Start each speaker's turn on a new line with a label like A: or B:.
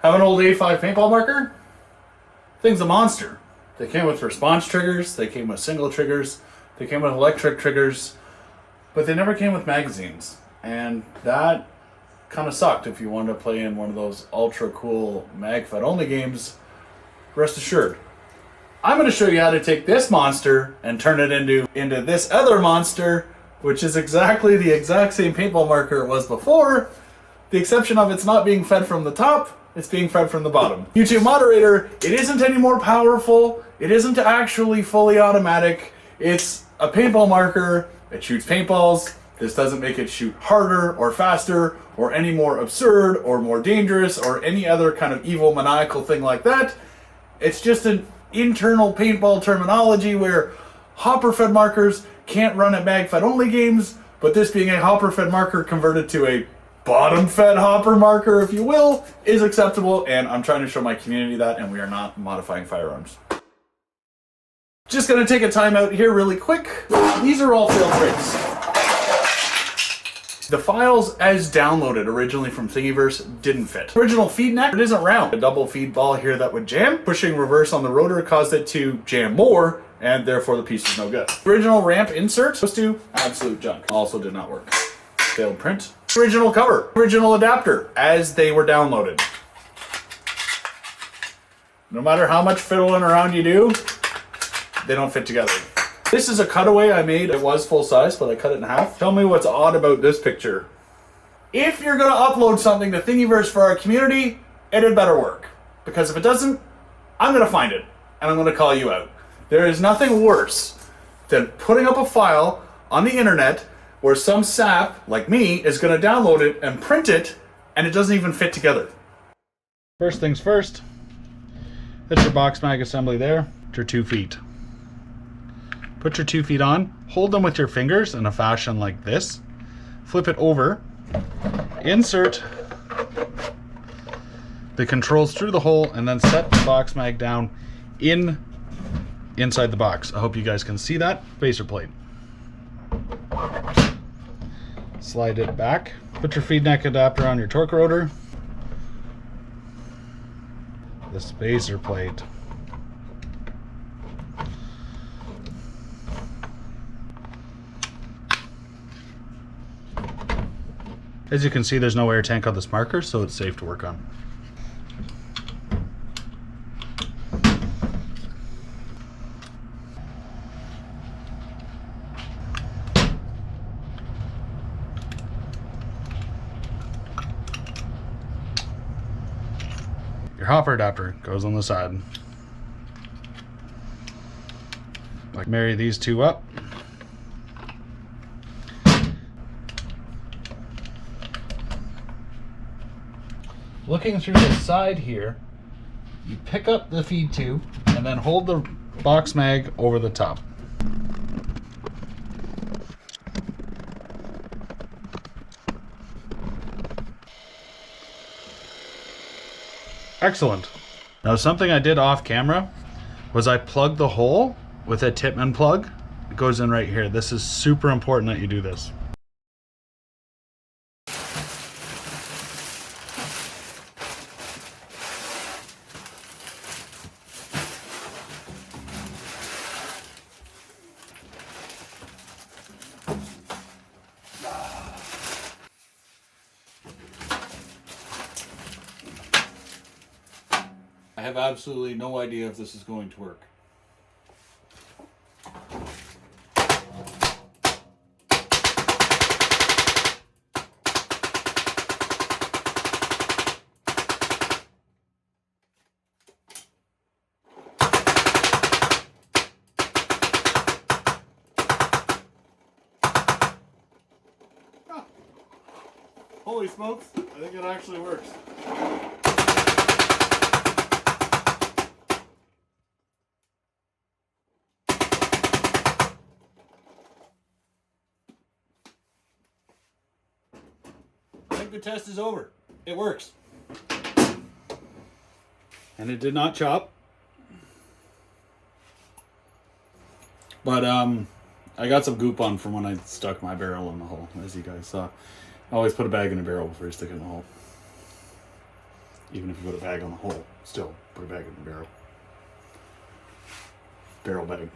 A: Have an old A5 paintball marker? Thing's a monster. They came with response triggers, they came with single triggers, they came with electric triggers, but they never came with magazines. And that kind of sucked if you wanted to play in one of those ultra cool mag-fed only games. Rest assured, I'm going to show you how to take this monster and turn it into this other monster, which is exactly the exact same paintball marker it was before. The exception of it's not being fed from the top, it's being fed from the bottom. YouTube moderator, it isn't any more powerful, it isn't actually fully automatic, it's a paintball marker, it shoots paintballs. This doesn't make it shoot harder or faster or any more absurd or more dangerous or any other kind of evil maniacal thing like that. It's just an internal paintball terminology where hopper-fed markers can't run at mag-fed only games, but this being a hopper-fed marker converted to a bottom-fed hopper marker, if you will, is acceptable, and I'm trying to show my community that, and we are not modifying firearms. Just gonna take a time out here really quick. These are all failed tricks. The files as downloaded originally from Thingiverse didn't fit. Original feed neck, it isn't round. A double feed ball here that would jam. Pushing reverse on the rotor caused it to jam more, and therefore the piece is no good. Original ramp insert, those two, absolute junk. Also did not work. Failed print. Original cover, original adapter, as they were downloaded. No matter how much fiddling around you do, they don't fit together. This is a cutaway I made. It was full size, but I cut it in half. Tell me what's odd about this picture. If you're gonna upload something to Thingiverse for our community, it had better work. Because if it doesn't, I'm gonna find it, and I'm gonna call you out. There is nothing worse than putting up a file on the internet where some sap, like me, is gonna download it and print it, and it doesn't even fit together. First things first, that's your box mag assembly there. It's your 2 feet. Put your 2 feet on, hold them with your fingers in a fashion like this, flip it over, insert the controls through the hole, and then set the box mag down inside the box. I hope you guys can see that. Spacer plate. Slide it back. Put your feed neck adapter on your torque rotor. The spacer plate. As you can see, there's no air tank on this marker, so it's safe to work on. Your hopper adapter goes on the side. Like, marry these two up. Looking through the side here, you pick up the feed tube and then hold the box mag over the top. Excellent. Now, something I did off camera was I plugged the hole with a Tippmann plug. It goes in right here. This is super important that you do this. I have absolutely no idea if this is going to work. Ah. Holy smokes, I think it actually works. The test is over. It works. And it did not chop. But I got some goop on from when I stuck my barrel in the hole, as you guys saw. I always put a bag in a barrel before you stick it in the hole. Even if you put a bag on the hole, still put a bag in the barrel. Barrel bag.